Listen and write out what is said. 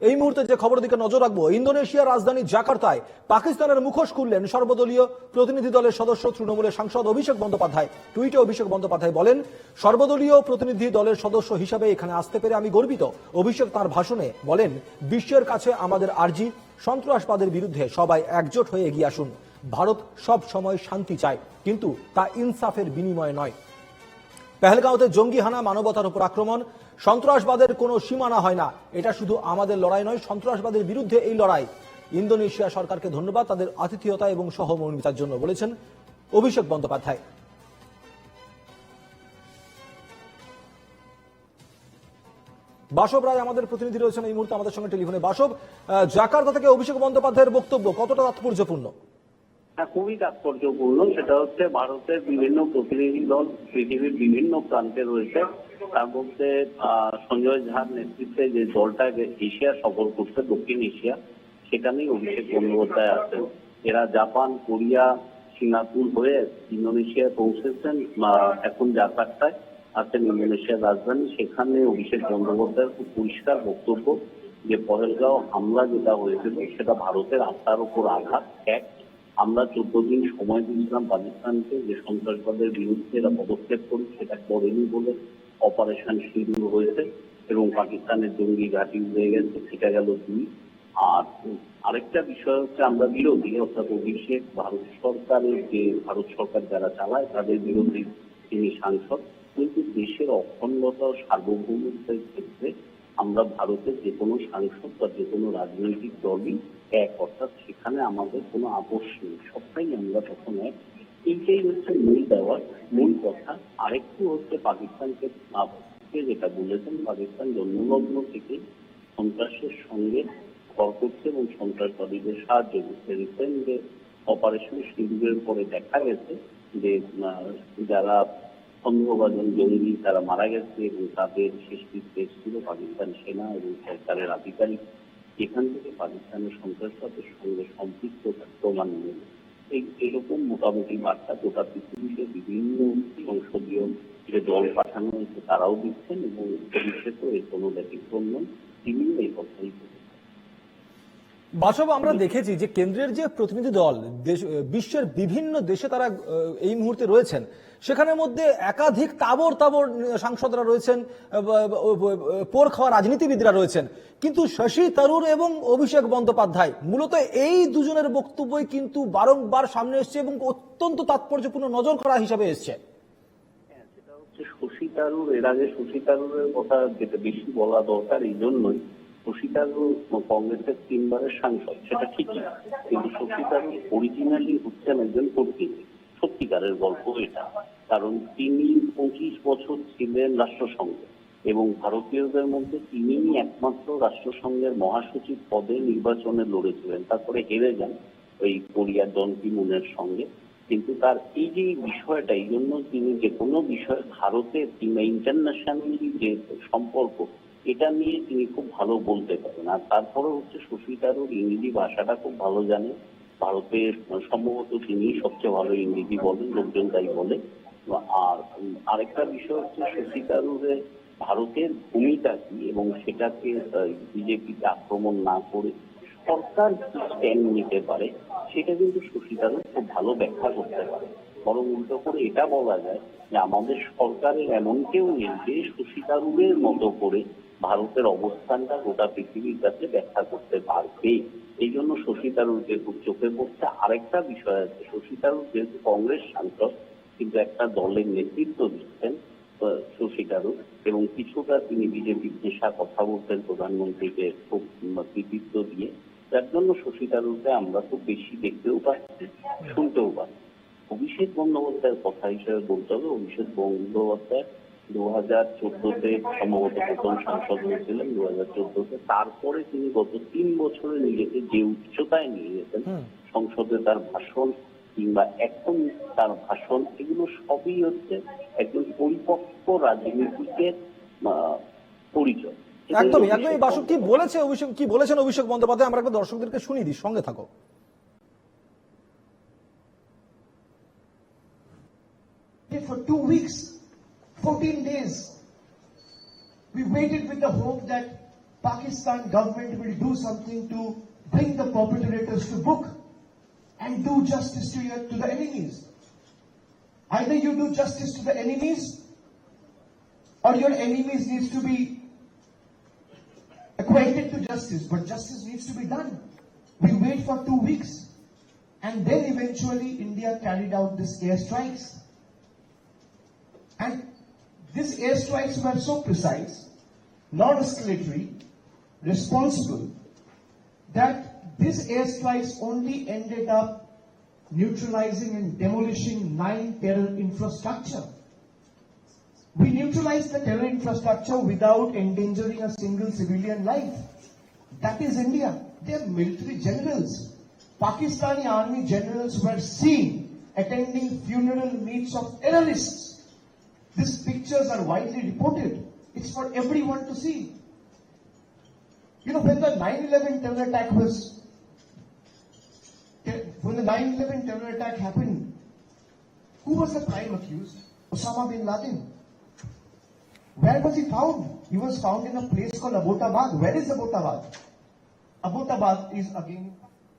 এই মুহূর্তে যে খবরের দিকে নজর রাখবো, ইন্দোনেশিয়ার রাজধানী জাকার্তায় পাকিস্তানের মুখোশ খুললেন সর্বদলীয় প্রতিনিধি দলের সদস্য তৃণমূলের সাংসদ অভিষেক বন্দ্যোপাধ্যায়। টুইটে অভিষেক বন্দ্যোপাধ্যায় বলেন, সর্বদলীয় প্রতিনিধি দলের সদস্য হিসাবে এখানে আসতে পেরে আমি গর্বিত। অভিষেক তার ভাষণে বলেন, বিশ্বের কাছে আমাদের আর্জি, সন্ত্রাসবাদের বিরুদ্ধে সবাই একজোট হয়ে এগিয়ে আসুন। ভারত সব সময় শান্তি চায়, কিন্তু তা ইনসাফের বিনিময়ে নয়। পেহেলগাঁওতে জঙ্গি হানা, মানবতার উপর আক্রমণ, সন্ত্রাসবাদের কোনো সীমানা হয় না। এটা শুধু আমাদের লড়াই নয়, সন্ত্রাসবাদের বিরুদ্ধে এই লড়াই। ইন্দোনেশিয়া সরকারকে ধন্যবাদ তাদের আতিথেয়তা এবং সহমর্মিতার জন্য, বলেছেন অভিষেক বন্দ্যোপাধ্যায়। বাসব রায় আমাদের প্রতিনিধি রয়েছেন এই মুহূর্তে আমাদের সঙ্গে টেলিফোনে। বাসব, জাকার্তা থেকে অভিষেক বন্দ্যোপাধ্যায়ের বক্তব্য কতটা তাৎপর্যপূর্ণ? খুবই তাৎপর্যপূর্ণ। সেটা হচ্ছে ভারতের বিভিন্ন প্রতিনিধি দল পৃথিবীর বিভিন্ন প্রান্তে রয়েছে। তার মধ্যে সঞ্জয় ঝার নেতৃত্বে যে দলটা এশিয়া সফর করছে, দক্ষিণ এশিয়া, সেখানেই অভিষেক বন্দ্যোপাধ্যায় আছেন। এরা জাপান, কোরিয়া, সিঙ্গাপুর হয়ে ইন্দোনেশিয়ায় পৌঁছেছেন। এখন জাকার্তায় আছেন, ইন্দোনেশিয়ার রাজধানী। সেখানে অভিষেক বন্দ্যোপাধ্যায়ের খুব পরিষ্কার বক্তব্য যে পহেলগাঁও হামলা যেটা হয়েছিল সেটা ভারতের আস্থার উপর আঘাত। আমরা 14 দিন সময় দিয়েছিলাম পাকিস্তানকে যে সন্ত্রাসবাদের বিরুদ্ধে এরা পদক্ষেপ করুক, সেটা করেনি বলে অপারেশন শুরু হয়েছে এবং পাকিস্তানের জঙ্গি ঘাঁটি উড়ে গেছে, সেটা গেল 2। আর আরেকটা বিষয় হচ্ছে আমরা বিরোধী, অর্থাৎ অভিষেক ভারত সরকার যারা চালায় তাদের বিরোধী তিনি সাংসদ, কিন্তু দেশের অখণ্ডতা ও সার্বভৌমত্বের ক্ষেত্রে আমরা ভারতের যে কোনো সাংসদ বা যে কোনো রাজনৈতিক দলই এক, অর্থাৎ সেখানে আমাদের কোনো আপোষ নেই, সবটাই আমরা তখন এক। এইটাই হচ্ছে মূল কথা। আরেকটু হচ্ছে পাকিস্তানকে যেটা বলেছেন, পাকিস্তান জন্মলগ্ন থেকে সন্ত্রাসের সঙ্গে ঘর করছে এবং সন্ত্রাসবাদীদের সাহায্য করছে। রিসেন্ট যে অপারেশন সিঁদুরের পরে দেখা গেছে যে যারা সন্দেহভাজন জঙ্গি তারা মারা গেছে এবং তাদের শেষকৃত্য ছিল পাকিস্তান সেনা এবং সরকারের আধিকারিক। এখান থেকে পাকিস্তানের সন্ত্রাসবাদের সঙ্গে সম্পৃক্ততার প্রমাণ মিলে এরকম মোটামুটি বার্তা গোটা পৃথিবীতে বিভিন্ন সংসদীয় যে দল পাঠানো হয়েছে তারাও দিচ্ছেন এবং ভবিষ্যতেও এর কোনো ব্যতিক্রম নয়, তিনিও এই কথাই বলেছেন। বাসব, আমরা দেখেছি যে কেন্দ্রের যে প্রতিনিধি দল বিশ্বের বিভিন্ন দেশে তারা এই মুহূর্তে রয়েছেন, সেখানের মধ্যে একাধিক তাবর সাংসদরা রয়েছেন, পোর খাওয়া রাজনীতিবিদরা রয়েছেন, কিন্তু শশী থারুর এবং অভিষেক বন্দ্যোপাধ্যায় মূলত এই দুজনের বক্তব্যই কিন্তু বারংবার সামনে এসছে এবং অত্যন্ত তাৎপর্যপূর্ণ নজর করা হিসাবে এসছে। সেটা হচ্ছে শশী থারুর। এর আগে শশী থারুরের কথা যেটা বেশি বলা দরকার, এই জন্যই শশী থারুর কংগ্রেসের 3 বারের সাংসদ, সেটা ঠিকই, কিন্তু শশী থারুর অরিজিনালি হচ্ছেন একজন কূটনীতিক। সত্যিকারের গল্প এটা, কারণ তিনি 25 বছর ছিলেন রাষ্ট্রসংঘে এবং ভারতীয়দের মধ্যে তিনিই একমাত্র রাষ্ট্রসংঘের মহাসচিব পদে নির্বাচনে লড়েছিলেন, তারপরে হেরে যান ওই কোরিয়ার জন কি মুনের সঙ্গে। কিন্তু তার এই যে বিষয়টা, এই জন্য তিনি যে কোনো বিষয় ভারতের কিংবা ইন্টারন্যাশনালি যে সম্পর্ক, এটা নিয়ে তিনি খুব ভালো বলতে পারেন। আর তারপরে হচ্ছে শশী থারুর ইংরেজি ভাষাটা খুব ভালো জানে। ভারতের সম্ভবত তিনি সবচেয়ে ভালো ইংরেজি বলেন, লোকজন তাই বলে। আর আরেকটা বিষয় হচ্ছে শশী থারুরের ভারতের ভূমিকা কি এবং সেটাকে বিজেপিকে আক্রমণ না করে সরকার কি স্ট্যান্ড নিতে পারে, সেটা কিন্তু শশী থারুর খুব ভালো ব্যাখ্যা করতে পারে। বরং উল্টো করে এটা বলা যায় যে আমাদের সরকারের এমন কেউ নেই যে শশী থারুরের মতো করে ভারতের অবস্থানটা গোটা পৃথিবীর কাছে ব্যাখ্যা করতে পারবে। এই জন্য শশী থারুরকে খুব চোখে পড়ছে। আরেকটা বিষয় আছে, শশী থারুর যেহেতু কংগ্রেস সাংসদ, কিন্তু একটা দলের নেতৃত্ব দিচ্ছেন শশী থারুর, এবং কিছুটা তিনি বিজেপির পেশা কথা বলতেন প্রধানমন্ত্রীকে খুব কৃতিত্ব দিয়ে, যার জন্য শশী থারুরকে আমরা খুব বেশি দেখতেও পাচ্ছি, শুনতেও পাচ্ছি। অভিষেক বন্দ্যোপাধ্যায়ের কথা হিসেবে বলতে হবে, অভিষেক বন্দ্যোপাধ্যায় 2014-তে সম্ভবত প্রথম সাংসদ হয়েছিলেন, 2014-তে। তারপরে তিনি গত 3 বছরে নিজেকে যে উচ্চতায় নিয়ে গেছেন, সংসদে তার ভাষণ কিংবা এখন তার ভাষণ, এগুলো সবই হচ্ছে একজন পরিপক্ক রাজনীতিকের পরিচয়। একদমই বাসু কি বলেছেন অভিষেক বন্দ্যোপাধ্যায়, আমরা একবার দর্শকদেরকে শুনিয়ে দিই, সঙ্গে থাকো। For 2 weeks, 14 days, we waited with the hope that Pakistan government will do something to bring the perpetrators to book and do justice to the enemies. Either you do justice to the enemies, or your enemies needs to be acquainted to justice, but justice needs to be done. We wait for 2 weeks, and then eventually India carried out these airstrikes. And these airstrikes were so precise, non-escalatory, responsible, that these airstrikes only ended up neutralizing and demolishing 9 terror infrastructure. We neutralized the terror infrastructure without endangering a single civilian life. That is India. They are military generals. Pakistani army generals were seen attending funeral meets of terrorists. These pictures are widely reported. It's for everyone to see. You know, when the 9/11 terror attack happened, who was the prime accused? Osama bin Laden. Where was he found? He was found in a place called Abbottabad. Where is Abbottabad? Abbottabad is again